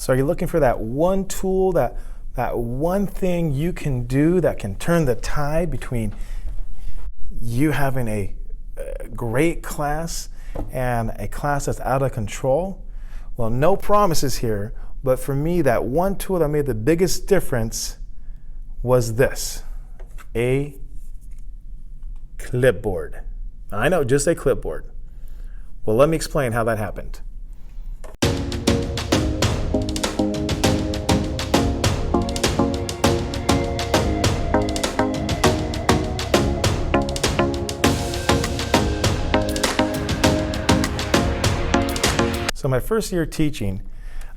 So are you looking for that one tool, that one thing you can do that can turn the tide between you having a great class and a class that's out of control? Well, no promises here, but for me, that one tool that made the biggest difference was this, a clipboard. I know, just a clipboard. Well, let me explain how that happened. So my first year teaching,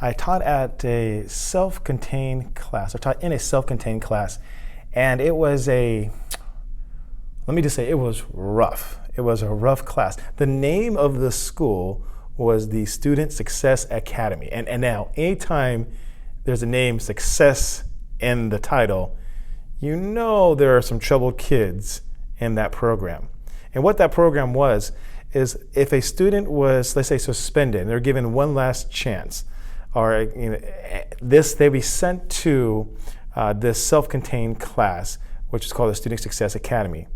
I taught at a self-contained class. I taught in a self-contained class, and it was let me just say, it was rough. It was a rough class. The name of the school was the Student Success Academy. And now, anytime there's a name Success in the title, you know there are some troubled kids in that program. And what that program was is if a student was, let's say, suspended, and they're given one last chance, or they'd be sent to this self-contained class, which is called the Student Success Academy.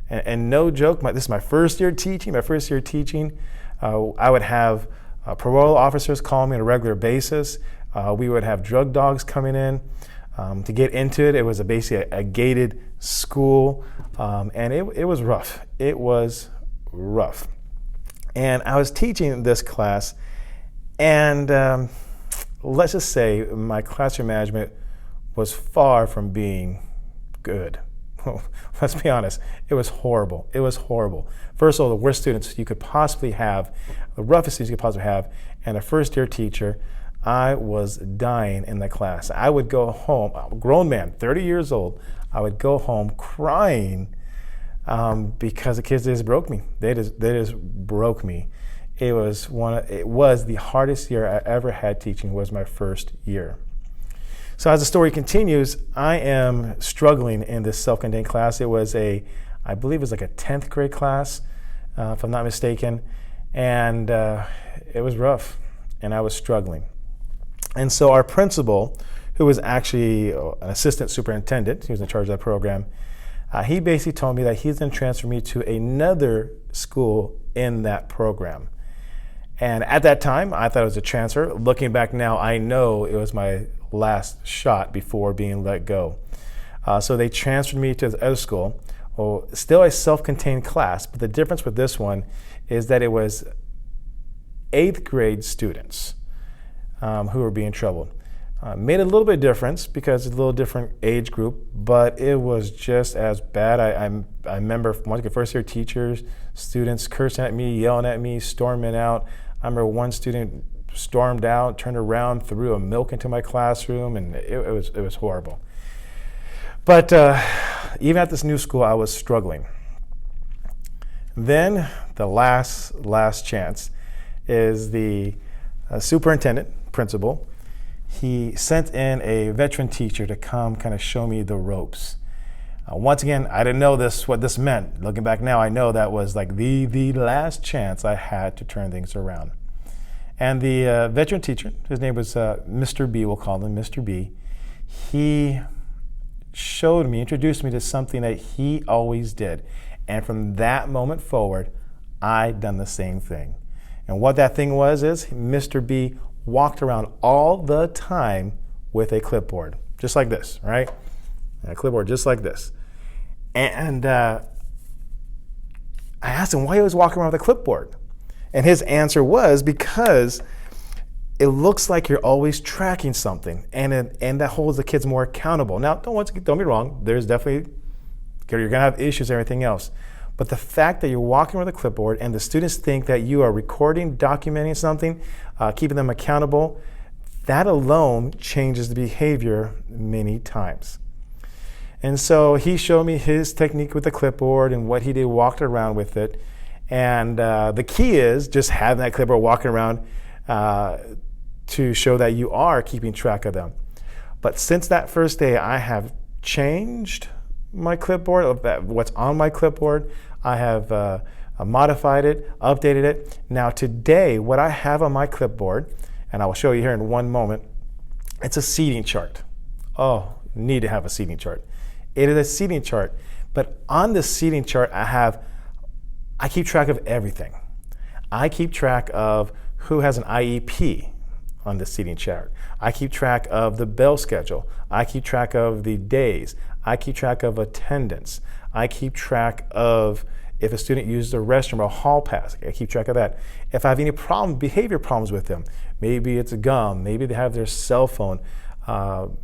And no joke, this is my first year teaching. I would have parole officers call me on a regular basis. We would have drug dogs coming in to get into it. It was basically a gated school, and it was rough. It was rough. And I was teaching this class, and let's just say my classroom management was far from being good. Let's be honest, it was horrible. It was horrible. First of all, the worst students you could possibly have, the roughest students you could possibly have, and a first-year teacher. I was dying in the class. I would go home, I'm a grown man, 30 years old, I would go home crying because the kids just broke me. They just broke me. It was the hardest year I ever had teaching, was my first year. So as the story continues, I am struggling in this self-contained class. It was I believe it was like a 10th grade class, if I'm not mistaken. And it was rough, and I was struggling. And so our principal, who was actually an assistant superintendent, he was in charge of that program, he basically told me that he's going to transfer me to another school in that program. And at that time, I thought it was a transfer. Looking back now, I know it was my last shot before being let go. So they transferred me to the other school. Well, still a self-contained class, but the difference with this one is that it was 8th grade students who were being troubled. Made a little bit of difference because it's a little different age group, but it was just as bad. I remember one of the first year teachers, students cursing at me, yelling at me, storming out. I remember one student stormed out, turned around, threw a milk into my classroom, and it was horrible. But even at this new school, I was struggling. Then the last chance is the superintendent, principal. He sent in a veteran teacher to come kind of show me the ropes. Once again, I didn't know what this meant. Looking back now, I know that was like the last chance I had to turn things around. And the veteran teacher, his name was Mr. B, we'll call him Mr. B, he introduced me to something that he always did. And from that moment forward, I done the same thing. And what that thing was is Mr. B walked around all the time with a clipboard, just like this, right? A clipboard just like this. And I asked him why he was walking around with a clipboard. And his answer was because it looks like you're always tracking something, and that holds the kids more accountable. Now, don't get me wrong, there's definitely, you're gonna have issues and everything else. But the fact that you're walking with a clipboard and the students think that you are recording, documenting something, keeping them accountable, that alone changes the behavior many times. And so he showed me his technique with the clipboard and what he did, walked around with it. And the key is just having that clipboard walking around to show that you are keeping track of them. But since that first day, I have changed my clipboard, what's on my clipboard. I have modified it, updated it. Now today, what I have on my clipboard, and I will show you here in one moment, It's a seating chart. Oh, need to have a seating chart. It is a seating chart, but on the seating chart, I keep track of everything. I keep track of who has an IEP on the seating chart. I keep track of the bell schedule. I keep track of the days. I keep track of attendance. I keep track of if a student uses the restroom or hall pass. I keep track of that. If I have any behavior problems with them, maybe it's a gum, maybe they have their cell phone,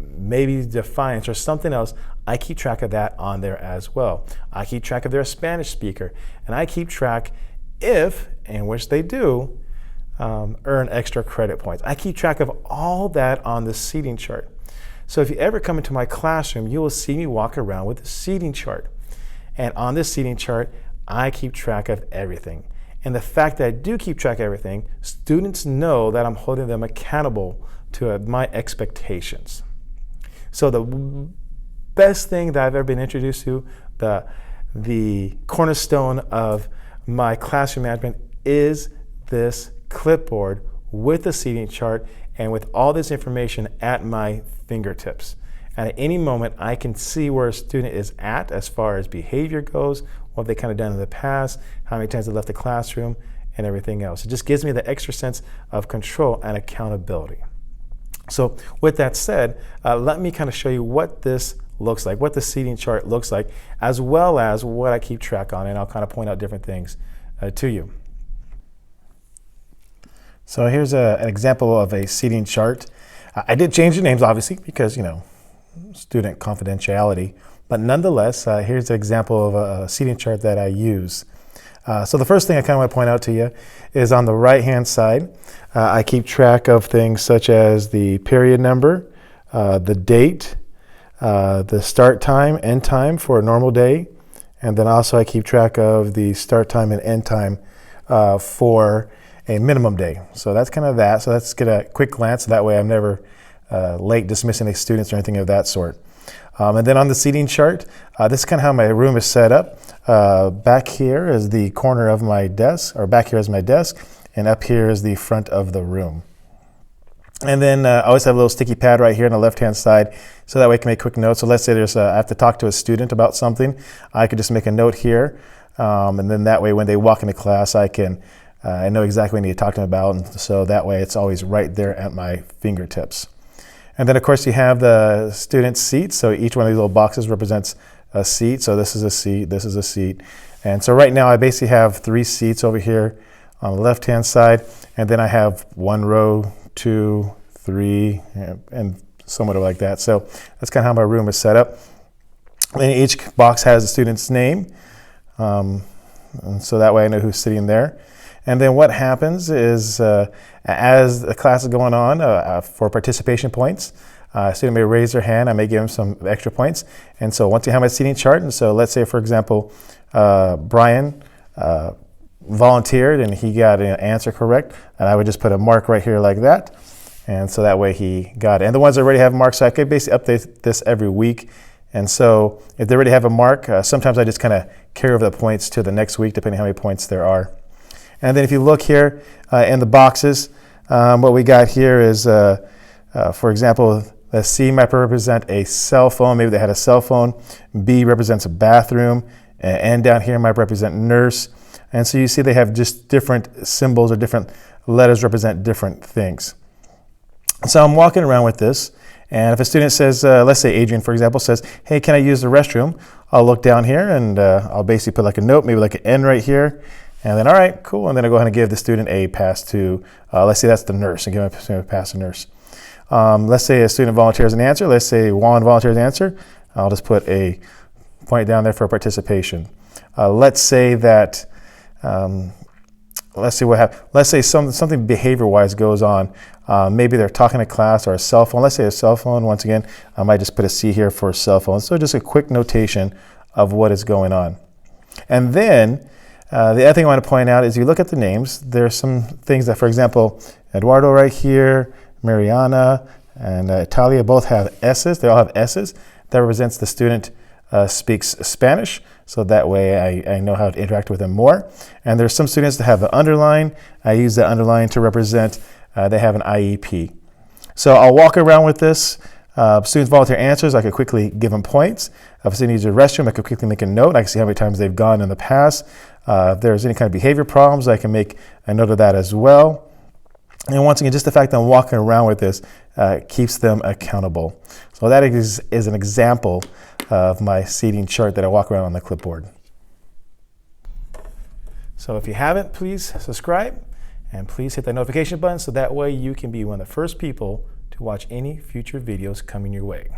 maybe defiance or something else, I keep track of that on there as well. I keep track of their Spanish speaker, and I keep track if, and which they do, earn extra credit points. I keep track of all that on the seating chart. So if you ever come into my classroom, you will see me walk around with a seating chart. And on this seating chart, I keep track of everything. And the fact that I do keep track of everything, students know that I'm holding them accountable to my expectations. So the best thing that I've ever been introduced to, the cornerstone of my classroom management, is this clipboard with a seating chart and with all this information at my fingertips. And at any moment, I can see where a student is at as far as behavior goes, what they've kind of done in the past, how many times they left the classroom, and everything else. It just gives me the extra sense of control and accountability. So with that said, let me kind of show you what this looks like, what the seating chart looks like, as well as what I keep track on, and I'll kind of point out different things to you. So here's an example of a seating chart. I did change the names, obviously, because, student confidentiality. But nonetheless, here's an example of a seating chart that I use. So the first thing I kind of want to point out to you is on the right-hand side, I keep track of things such as the period number, the date, the start time, end time for a normal day, and then also I keep track of the start time and end time for a minimum day. So that's kind of that. So let's get a quick glance. That way I'm never late dismissing any students or anything of that sort. And then on the seating chart, this is kind of how my room is set up. Back here is the corner of my desk, or back here is my desk, and up here is the front of the room. And then I always have a little sticky pad right here on the left-hand side, so that way I can make quick notes. So let's say I have to talk to a student about something, I could just make a note here, and then that way when they walk into class, I know exactly what I need to talk to them about, and so that way it's always right there at my fingertips. And then of course you have the student seats, so each one of these little boxes represents a seat. So this is a seat, this is a seat. And so right now I basically have 3 seats over here on the left-hand side, and then I have 1 row, 2, 3, and somewhat like that. So that's kind of how my room is set up. And each box has a student's name, and so that way I know who's sitting there. And then what happens is as the class is going on, for participation points, a student may raise their hand, I may give them some extra points. And so once you have my seating chart, and so let's say, for example, Brian volunteered and he got an answer correct, and I would just put a mark right here like that. And so that way he got it. And the ones that already have marks, so I could basically update this every week. And so if they already have a mark, sometimes I just kind of carry over the points to the next week, depending how many points there are. And then if you look here in the boxes, what we got here is, for example, the C might represent a cell phone. Maybe they had a cell phone. B represents a bathroom. And down here might represent nurse. And so you see they have just different symbols or different letters represent different things. So I'm walking around with this. And if a student says, let's say Adrian, for example, says, hey, can I use the restroom? I'll look down here and I'll basically put like a note, maybe like an N right here. And then, all right, cool. And then I go ahead and give the student a pass to, let's say that's the nurse, and give them a pass to nurse. Let's say a student volunteers an answer. Let's say Juan volunteers an answer. I'll just put a point down there for participation. Let's say that, let's say something behavior-wise goes on. Maybe they're talking to class or a cell phone. Let's say a cell phone. Once again, I might just put a C here for a cell phone. So just a quick notation of what is going on. And then, the other thing I want to point out is you look at the names, there are some things that, for example, Eduardo right here, Mariana, and Italia both have S's. They all have S's. That represents the student speaks Spanish, so that way I know how to interact with them more. And there's some students that have an underline. I use the underline to represent they have an IEP. So I'll walk around with this. Students volunteer answers, I could quickly give them points. If a student needs a restroom, I could quickly make a note. I can see how many times they've gone in the past. If there's any kind of behavior problems, I can make a note of that as well. And once again, just the fact that I'm walking around with this keeps them accountable. So that is an example of my seating chart that I walk around on the clipboard. So if you haven't, please subscribe and please hit that notification button so that way you can be one of the first people to watch any future videos coming your way.